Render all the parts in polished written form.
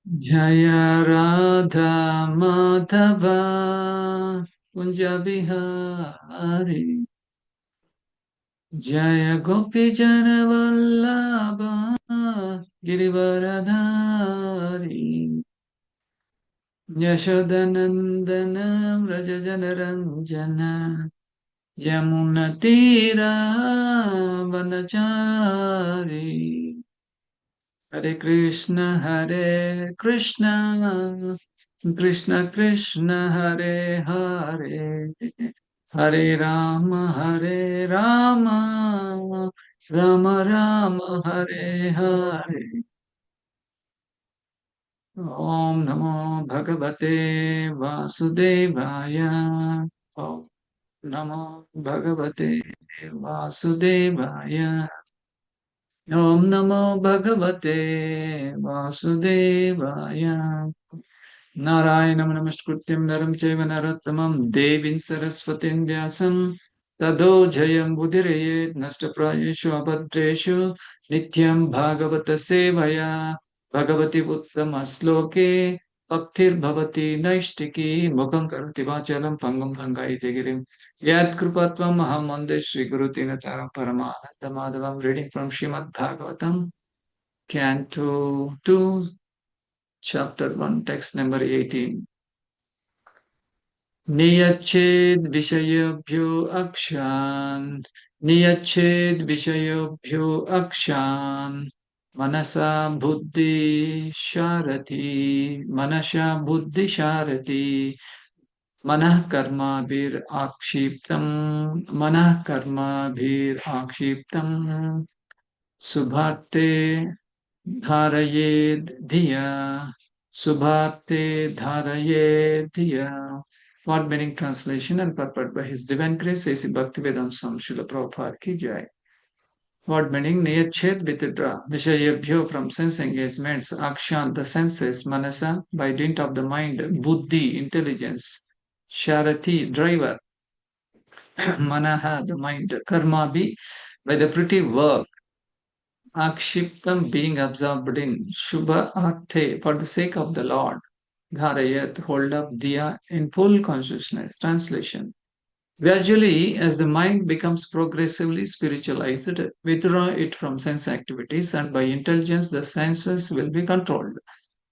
Jaya Radha Madhava Kunja Bihari Jaya Gopi Jana Vallabha Girivaradhari Yashodanandana Vrajajana Ranjana Yamuna Tira Vanachari Hare Krishna, Krishna Krishna, Hare Hare, Hare Rama, Rama Rama, Hare Hare. Om Namo Bhagavate Vasudevaya. Om Namo Bhagavate Vasudevaya. Om Namo Bhagavate Vasudevaya. Narayanam Namaskrutyam Naram Chaiva Narottamam Devim Saraswatim Vyasam Tado Jayam Budirayet Nashtaprayeshu Abhadreshu Nityam Bhagavata Sevaya Bhagavati Uttama Sloke Bhaktir Bhavati Naishtiki Mukham Karati Vachalam Pangam Rangaite Girim Yat Krupatvam Mahamande Sri Guru Tinataram Paramananda Madhavam. Reading from Srimad Bhagavatam, Canto 2, Chapter 1, text number 18. Niyached Vishayabhyo Akshan Niyached Vishayabhyo Akshan Manasa Buddhi Sharati Manasha Buddhi Sharati Manah Karma Bir Akshiptam Manah Karma Bir Akshiptam Subharte Dharayed Dhiya Subhate Dharayed Dhiya. Word meaning, translation and purport by His Divine Grace A.C. Bhaktivedanta Swami Srila Prabhupada Ki Jai. Word meaning, Niyached, withdraw, Vishayabhyo, from sense engagements, Akshan, the senses, Manasa, by dint of the mind, Buddhi, intelligence, Sharati, driver, Manaha, the mind, Karma, be, by the pretty work, Akshiptam, being absorbed in, Shubha Arthe, for the sake of the Lord, Dharayat, hold up, Diya, in full consciousness. Translation. Gradually, as the mind becomes progressively spiritualized, withdraw it from sense activities, and by intelligence the senses will be controlled.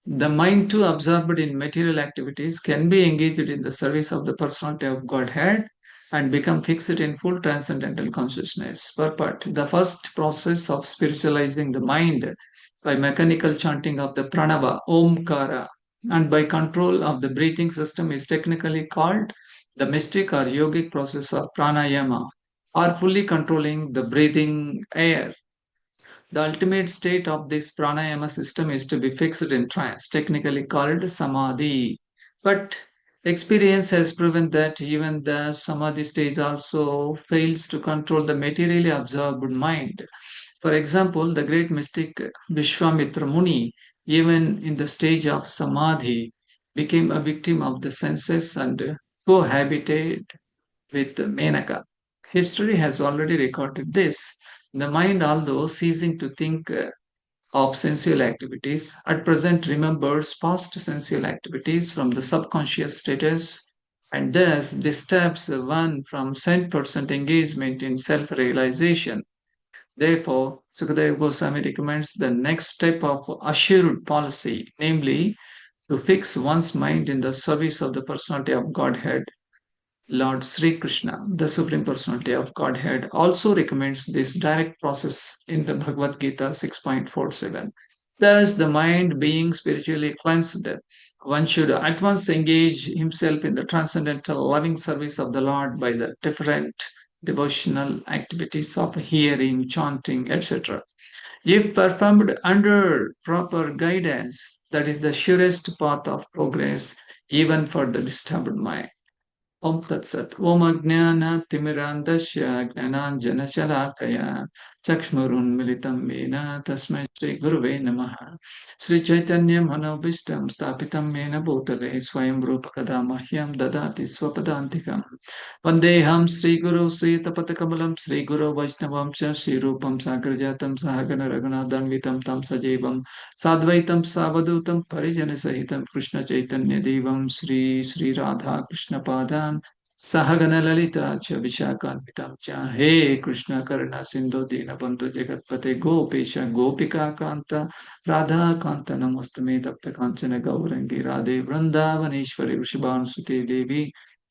The mind, too absorbed in material activities, can be engaged in the service of the personality of Godhead and become fixed in full transcendental consciousness. Purport. The first process of spiritualizing the mind by mechanical chanting of the pranava, omkara, and by control of the breathing system is technically called the mystic or yogic process of pranayama, or fully controlling the breathing air. The ultimate state of this pranayama system is to be fixed in trance, technically called samadhi. But experience has proven that even the samadhi stage also fails to control the materially absorbed mind. For example, the great mystic Vishwamitra Muni, even in the stage of samadhi, became a victim of the senses and cohabited with Menaka. History has already recorded this. The mind, although ceasing to think of sensual activities, at present remembers past sensual activities from the subconscious status and thus disturbs one from 100% engagement in self realization. Therefore, Sukadeva Goswami recommends the next step of assured policy, namely to fix one's mind in the service of the personality of Godhead. Lord Sri Krishna, the Supreme Personality of Godhead, also recommends this direct process in the Bhagavad Gita 6.47. Thus, the mind being spiritually cleansed, one should at once engage himself in the transcendental loving service of the Lord by the different devotional activities of hearing, chanting, etc. If performed under proper guidance, that is the surest path of progress, even for the disturbed mind. Om Tat Sat. Om Ajnana Timirandasya Gnananjana Shalakaya चक्ष्मुरुन्मिलितं येन तस्मै श्रीगुरुवे नमः श्रीचैतन्यमनोभीष्टं स्थापितं येन भूतले स्वयं रूपकदा मह्यं ददाति स्वपदान्तिकं वन्देऽहं श्रीगुरौ श्रीतपथकमलं श्रीगुरौ वैष्णवं च श्रीरूपं साग्रजातं सहगण रघुनाथान्वितं तं सजीवं साद्वैतं सावधूतं परिजनसहितं कृष्णचैतन्यदेवं श्रीराधा कृष्णपादान् सहगणललिता च विशाखान्वितं च हे कृष्ण करुणा सिन्धु दीनबन्धु जगत्पते गोपेश गोपिकान्त राधाकान्त नमोऽस्तुते तप्त काञ्चन गौरङ्गी राधे वृन्दावनेश्वरि वृषभानुसुते देवी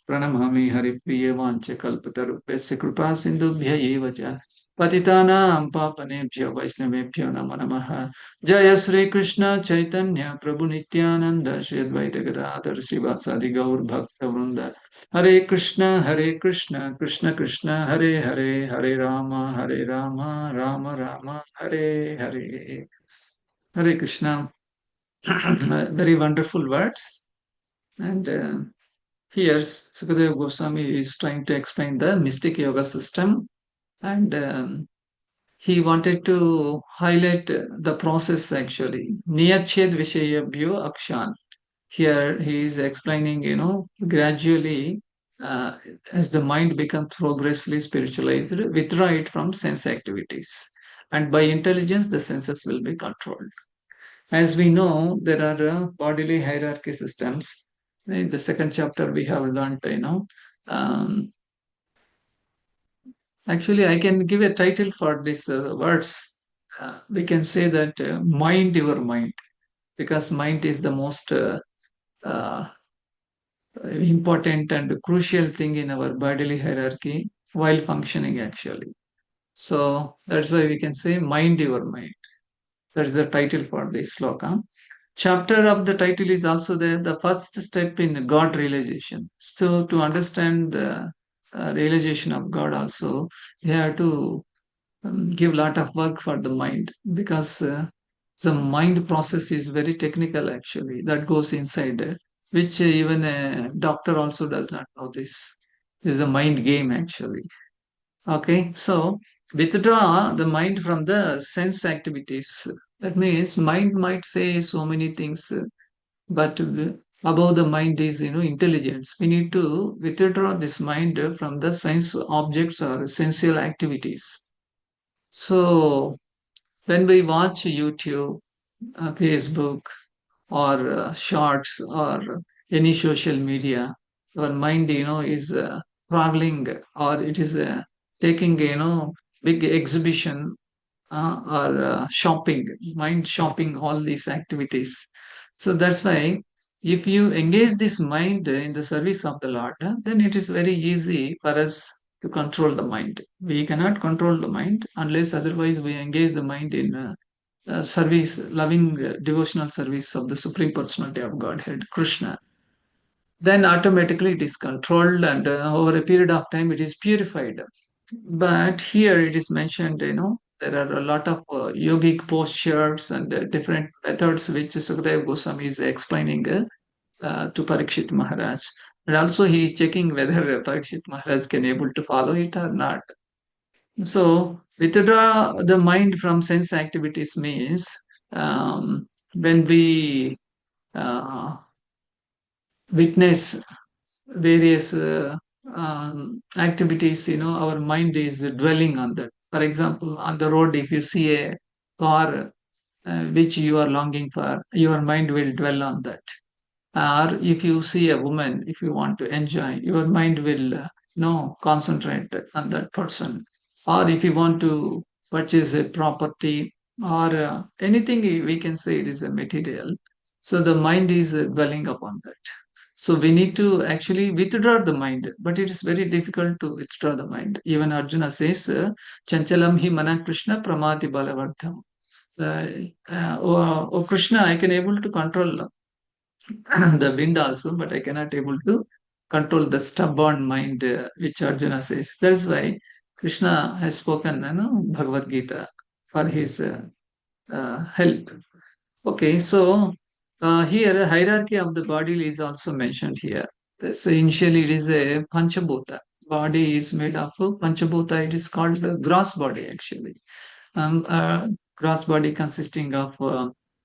प्रणमामि हरिप्रिये वाञ्छकल्पतरुभ्यश्च कृपा सिन्धुभ्य एव च पतितानां पावनेभ्यो वैष्णवेभ्यो नमो नमः जय श्री कृष्ण चैतन्य प्रभु नित्यानंद श्री अद्वैत गदाधर श्रीवासादि गौर भक्त वृंद हरे Krishna Krishna Krishna Hare Hare Hare Ram Ram Ram Hare Hare Hare Krishna. Very wonderful words. And here, Sukadeva Goswami is trying to explain the mystic yoga system. And he wanted to highlight the process actually. Niyached Vishayabhyo Akshan. Here he is explaining, gradually as the mind becomes progressively spiritualized, withdraw it from sense activities. And by intelligence, the senses will be controlled. As we know, there are bodily hierarchy systems. In the second chapter, we have learned, um, actually, I can give a title for this words. We can say that mind your mind, because mind is the most uh, important and crucial thing in our bodily hierarchy while functioning, actually. So that's why we can say mind your mind. That is the title for this sloka. Chapter of the title is also there, the first step in God realization. So to understand the realization of God also, you have to give lot of work for the mind, because the mind process is very technical actually, that goes inside, which even a doctor also does not know. This is a mind game actually. Okay, so withdraw the mind from the sense activities. That means mind might say so many things, but above the mind is intelligence. We need to withdraw this mind from the sense objects or sensual activities. So when we watch YouTube, Facebook, or shorts, or any social media, our mind is traveling, or it is taking big exhibition, or shopping, mind shopping, all these activities. So that's why if you engage this mind in the service of the Lord, then it is very easy for us to control the mind. We cannot control the mind unless otherwise we engage the mind in service, loving devotional service of the Supreme Personality of Godhead, Krishna. Then automatically it is controlled, and over a period of time it is purified. But here it is mentioned, there are a lot of yogic postures and different methods which Sukadeva Goswami is explaining to Parikshit Maharaj. And also he is checking whether Parikshit Maharaj can able to follow it or not. So withdraw the mind from sense activities means, when we witness various activities, our mind is dwelling on that. For example, on the road, if you see a car which you are longing for, your mind will dwell on that. Or if you see a woman, if you want to enjoy, your mind will concentrate on that person. Or if you want to purchase a property, or anything, we can say it is a material. So the mind is dwelling upon that. So we need to actually withdraw the mind, but it is very difficult to withdraw the mind. Even Arjuna says, "Chanchalam hi mana Krishna pramati balavardham." Oh Krishna, I can able to control the wind also, but I cannot able to control the stubborn mind, which Arjuna says. That's why Krishna has spoken, Bhagavad Gita for his help. Okay, so here a hierarchy of the body is also mentioned here. So initially it is a Panchabhuta. body is made of Panchabhuta. It is called gross body actually. Gross body consisting of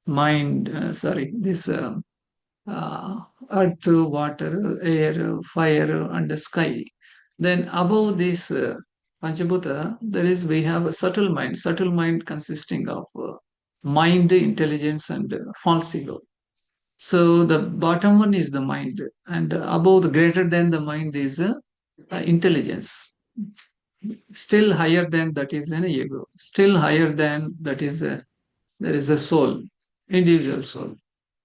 mind, sorry, this earth, water, air, fire, and the sky. Then above this Panchabhuta, there is we have a subtle mind consisting of mind, intelligence, and false ego. So the bottom one is the mind, and above the greater than the mind is intelligence. Still higher than that is an ego. Still higher than that is there is a soul, individual soul.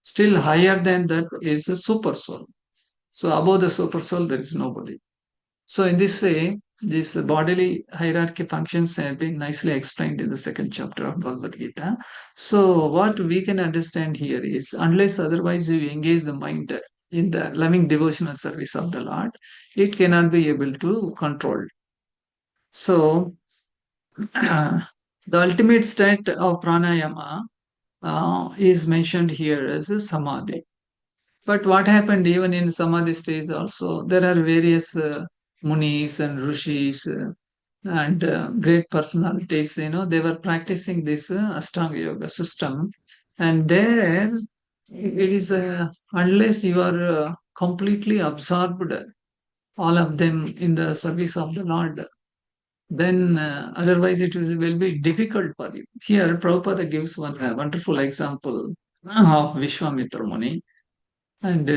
Still higher than that is a super soul. So above the super soul, there is nobody. So in this way, these bodily hierarchy functions have been nicely explained in the second chapter of Bhagavad Gita. So what we can understand here is, unless otherwise you engage the mind in the loving devotional service of the Lord, it cannot be able to control. So the ultimate state of pranayama is mentioned here as a samadhi. But what happened even in Samadhi stage also, there are various munis and rishis and great personalities, they were practicing this Ashtanga Yoga system. And there, it is, unless you are completely absorbed, all of them in the service of the Lord, then otherwise will be difficult for you. Here, Prabhupada gives one wonderful example of Vishwamitra Muni. And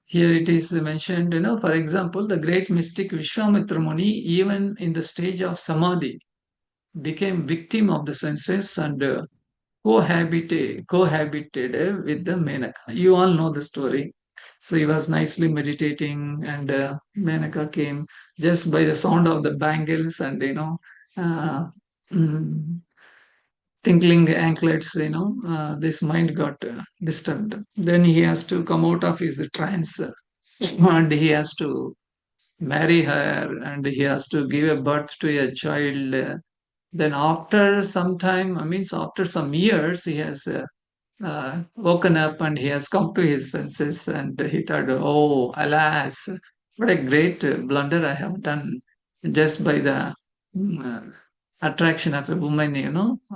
here it is mentioned, for example, the great mystic Vishwamitra Muni, even in the stage of Samadhi, became victim of the senses and cohabited with the Menaka. You all know the story. So he was nicely meditating, and Menaka came just by the sound of the bangles and, uh, mm, tinkling anklets, this mind got disturbed. Then he has to come out of his trance and he has to marry her and he has to give a birth to a child. Then after some time, I mean, so after some years, he has woken up and he has come to his senses and he thought, oh, alas, what a great blunder I have done just by the attraction of a woman,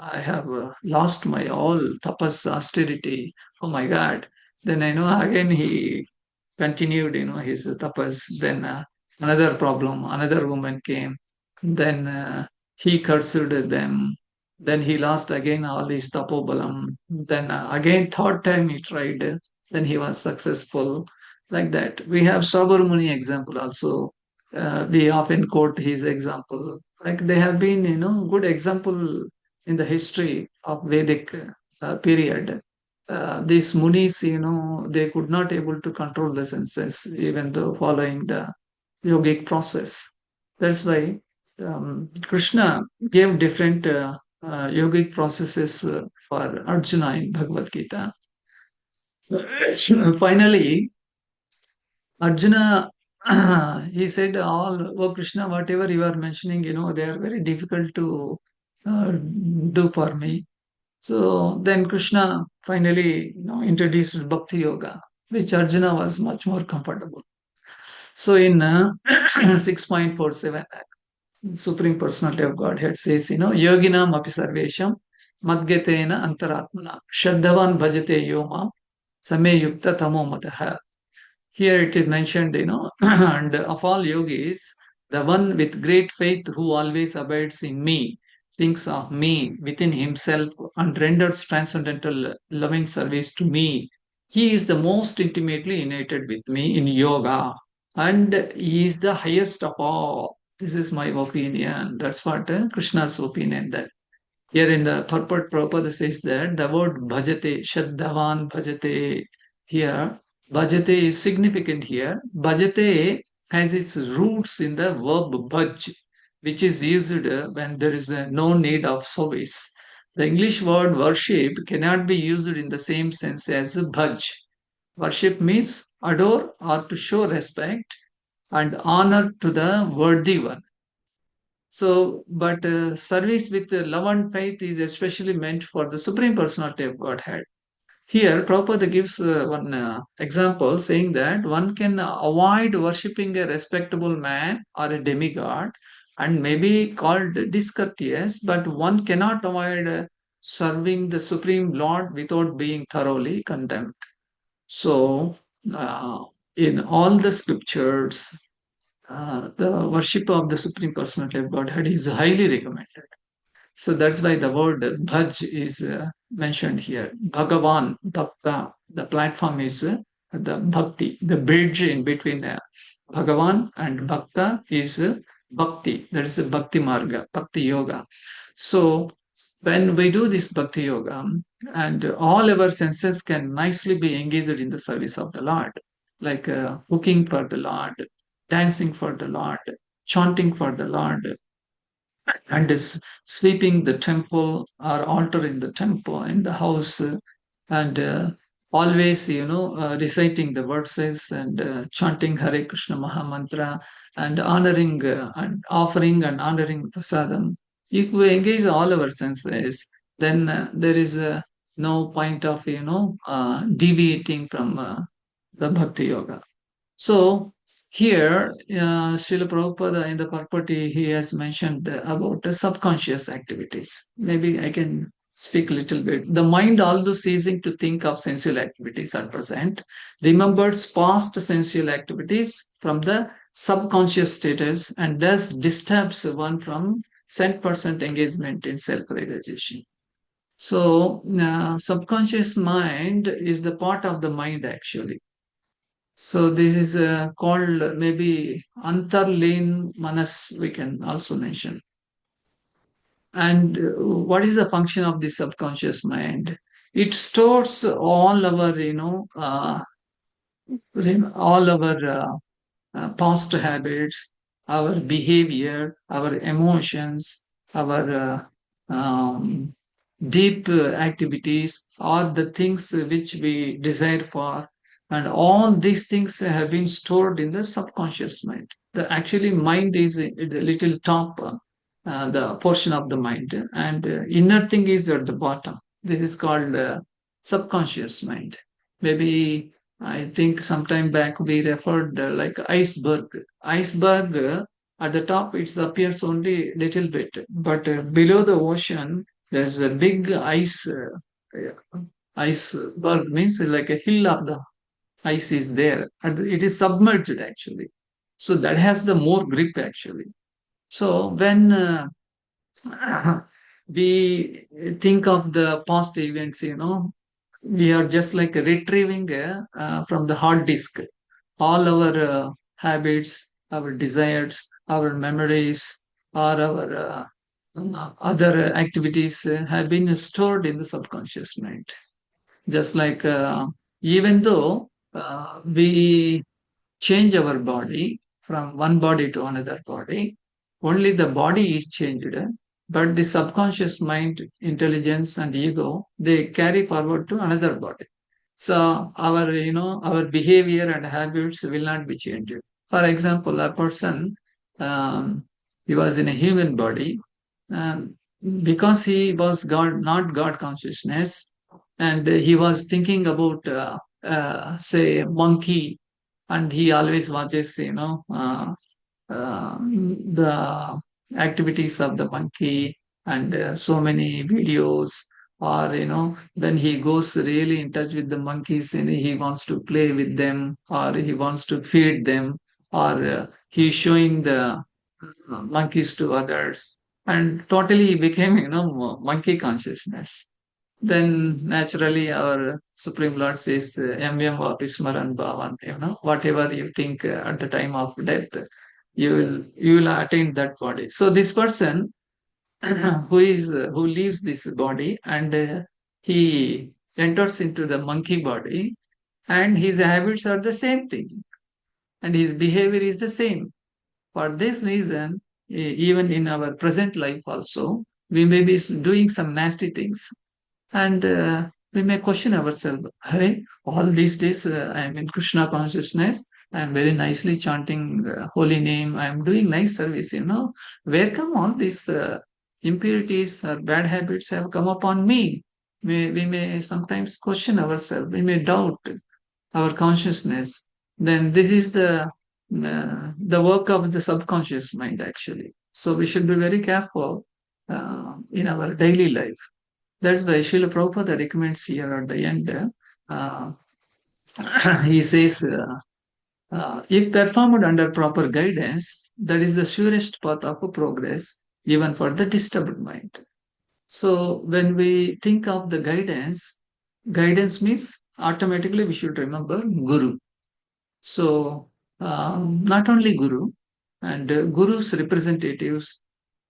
I have lost my all tapas austerity. Oh my God. Then I know again he continued, his tapas. Then another problem, another woman came. Then he cursed them. Then he lost again all his tapobalam. Then again, third time he tried. Then he was successful. Like that. We have Sabarmuni example also. We often quote his example. Like they have been, good example in the history of Vedic period. These munis, they could not able to control the senses, even though following the yogic process. That's why Krishna gave different yogic processes for Arjuna in Bhagavad Gita. Finally, Arjuna, he said, all, oh Krishna, whatever you are mentioning, they are very difficult to do for me. So then Krishna finally, introduced Bhakti Yoga, which Arjuna was much more comfortable. So in 6.47, Supreme Personality of Godhead says, Yoginam api sarvesham madgetena antaratmana shraddhavan bhajate yoma same yukta tamo mataha. Here it is mentioned, and of all yogis, the one with great faith who always abides in me, thinks of me within himself, and renders transcendental loving service to me. He is the most intimately united with me in yoga, and he is the highest of all. This is my opinion. That's what Krishna's opinion. That here in the purport, Prabhupada says that the word bhajate, shaddavan bhajate, here, bhajate is significant here. Bhajate has its roots in the verb bhaj, which is used when there is no need of service. The English word worship cannot be used in the same sense as bhaj. Worship means adore or to show respect and honor to the worthy one. So, but service with love and faith is especially meant for the Supreme Personality of Godhead. Here, Prabhupada gives one example saying that one can avoid worshipping a respectable man or a demigod and may be called discourteous, but one cannot avoid serving the Supreme Lord without being thoroughly condemned. So, uh, in all the scriptures, the worship of the Supreme Personality of Godhead is highly recommended. So that's why the word bhaj is mentioned here. Bhagavan, Bhakta, the platform is the bhakti, the bridge in between Bhagavan and Bhakta is bhakti. That is the bhakti marga, bhakti yoga. So when we do this bhakti yoga, and all our senses can nicely be engaged in the service of the Lord, like cooking for the Lord, dancing for the Lord, chanting for the Lord, and is sweeping the temple or altar in the temple in the house and always reciting the verses and chanting Hare Krishna Mahamantra and honoring and offering and honoring prasadam. If we engage all our senses, then there is no point of deviating from the bhakti yoga. So here, Srila Prabhupada in the Parpati, he has mentioned about the subconscious activities. Maybe I can speak a little bit. The mind, although ceasing to think of sensual activities at present, remembers past sensual activities from the subconscious status and thus disturbs one from 100% engagement in self-realization. So, subconscious mind is the part of the mind actually, so this is called maybe Antarleen Manas, we can also mention. And what is the function of the subconscious mind? It stores all our, all our past habits, our behavior, our emotions, our deep activities, or the things which we desire for. And all these things have been stored in the subconscious mind. The actually mind is the little top, the portion of the mind, and inner thing is at the bottom. This is called subconscious mind. Maybe I think sometime back we referred like iceberg. Iceberg at the top it appears only little bit, but below the ocean there's a big iceberg means like a hill of the ice is there, and it is submerged actually. So that has the more grip actually. So when we think of the past events, we are just like retrieving from the hard disk all our habits, our desires, our memories, or our other activities have been stored in the subconscious mind. Just like even though we change our body from one body to another body, only the body is changed, but the subconscious mind, intelligence, and ego they carry forward to another body. So our our behavior and habits will not be changed. For example, a person he was in a human body um, because he was God, not God consciousness, and he was thinking about say monkey, and he always watches the activities of the monkey and so many videos, or when he goes really in touch with the monkeys and he wants to play with them or he wants to feed them, or he's showing the monkeys to others, and totally became monkey consciousness. Then naturally our Supreme Lord says, MM Vapismaran Bhavan, whatever you think at the time of death, you will attain that body. So this person who leaves this body and he enters into the monkey body, and his habits are the same thing and his behavior is the same. For this reason, even in our present life also, we may be doing some nasty things, and we may question ourselves, hey, all these days I am in Krishna consciousness, I am very nicely chanting holy name, I am doing nice service, where come all these impurities or bad habits have come upon me? We may sometimes question ourselves, we may doubt our consciousness. Then this is the work of the subconscious mind actually. So we should be very careful in our daily life. That's why Srila Prabhupada recommends here at the end. Uh, he says, if performed under proper guidance, that is the surest path of progress, even for the disturbed mind. So when we think of the guidance, guidance means automatically we should remember Guru. So not only Guru and Guru's representatives,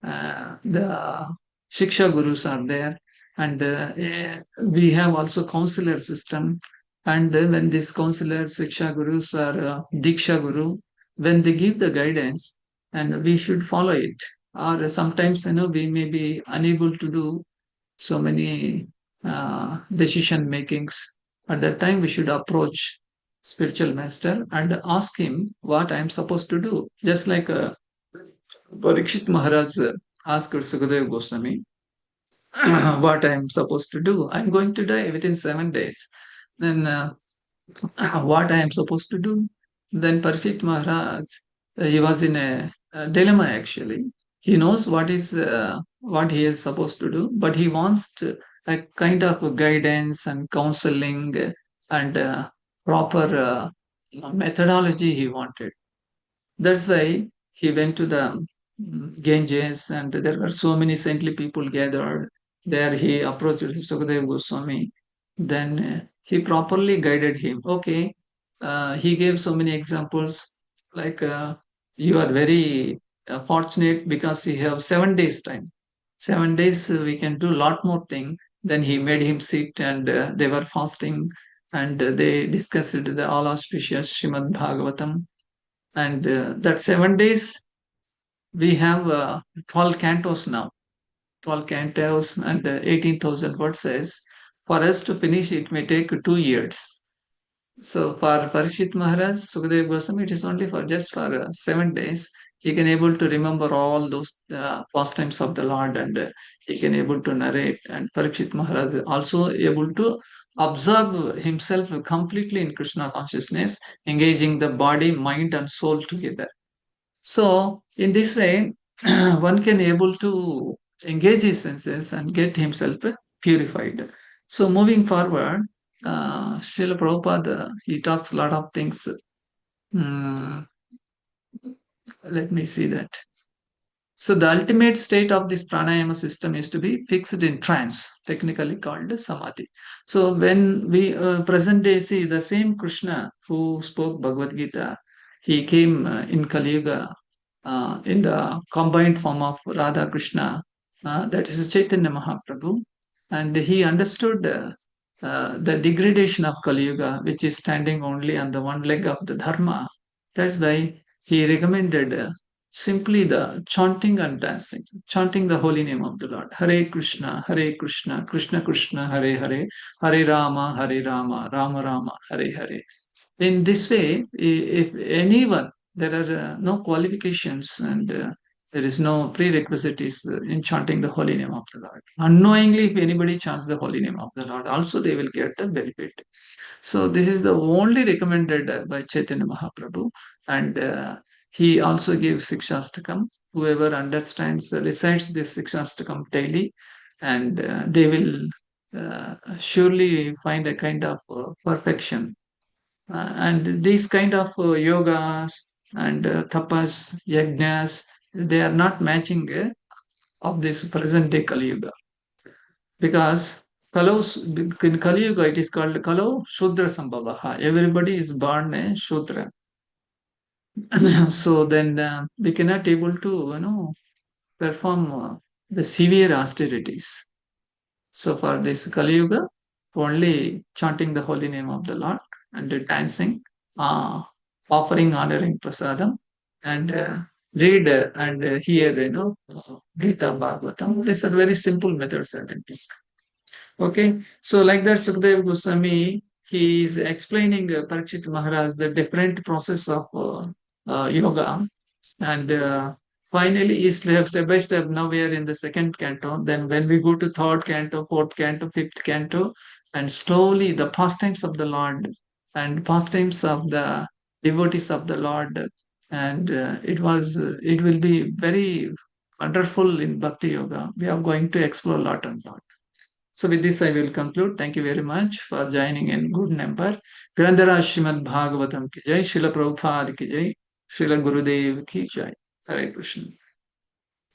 the Shiksha Gurus are there, and we have also counselor system. And when these counselors, Shiksha Gurus or Diksha Guru, when they give the guidance, and we should follow it. Or sometimes we may be unable to do so many decision makings. At that time, we should approach spiritual master and ask him what I am supposed to do. Just like Parikshit Maharaj asked Sukadeva Goswami, what I am supposed to do. I'm going to die within 7 days. Then what I am supposed to do. Then Parikshit Maharaj, he was in a dilemma actually. He knows what he is supposed to do, but he wants a kind of guidance and counseling and proper methodology he wanted. That's why he went to the Ganges, and there were so many saintly people gathered. There he approached Sukadeva Goswami. Then he properly guided him. Okay, he gave so many examples like you are very fortunate because you have 7 days time. 7 days we can do lot more thing. Then he made him sit, and they were fasting, and they discussed the all auspicious Shrimad Bhagavatam, and that 7 days we have 12 cantos now, 12 cantos and 18,000 verses. For us to finish it may take 2 years. So for Parikshit Maharaj, Sukadeva Goswami, it is only for just for 7 days. He can able to remember all those pastimes of the Lord, and he can able to narrate. And Parikshit Maharaj is also able to observe himself completely in Krishna consciousness, engaging the body, mind, and soul together. So in this way, one can able to engage his senses and get himself purified. So moving forward, Srila Prabhupada, he talks a lot of things. Mm, let me see that. So the ultimate state of this pranayama system is to be fixed in trance, technically called samadhi. So when we present day see the same Krishna who spoke Bhagavad Gita, he came in Kali Yuga in the combined form of Radha Krishna, that is Chaitanya Mahaprabhu, and he understood the degradation of Kali Yuga, which is standing only on the one leg of the Dharma. That's why he recommended simply the chanting and dancing, chanting the holy name of the Lord. Hare Krishna, Krishna Krishna, Hare Hare, Hare Rama, Rama Rama, Hare Hare. In this way, if anyone, there are no qualifications, and there is no prerequisites in chanting the holy name of the Lord. Unknowingly, if anybody chants the holy name of the Lord, also they will get the benefit. So this is the only recommended by Chaitanya Mahaprabhu, and he also gives Sikshastakam. Whoever understands, recites this Sikshastakam daily, and they will surely find a kind of perfection. And these kind of yogas and tapas, yajnas, they are not matching of this present day Kali Yuga, because in Kali Yuga it is called Kalo Shudra Sambhavaha. Everybody is born a Shudra. So then we cannot able to perform the severe austerities. So for this Kali Yuga, only chanting the holy name of the Lord and dancing, uh, offering, honoring prasadam, and read and hear, Gita Bhagavatam. These are very simple methods and techniques. Okay, so like that, Sukadeva Goswami, he is explaining Parikshit Maharaj the different process of yoga, and Finally, step by step, now we are in the second canto. Then when we go to third canto, fourth canto, fifth canto, and slowly the pastimes of the Lord and pastimes of the devotees of the Lord, and it will be very wonderful in Bhakti Yoga. We are going to explore a lot and lot. So with this, I will conclude. Thank you very much for joining in good number. Grandhara Srimad Bhagavatam ki jai, Srila Prabhupada ki jai, Srila Gurudev ki jai. Hare Krishna.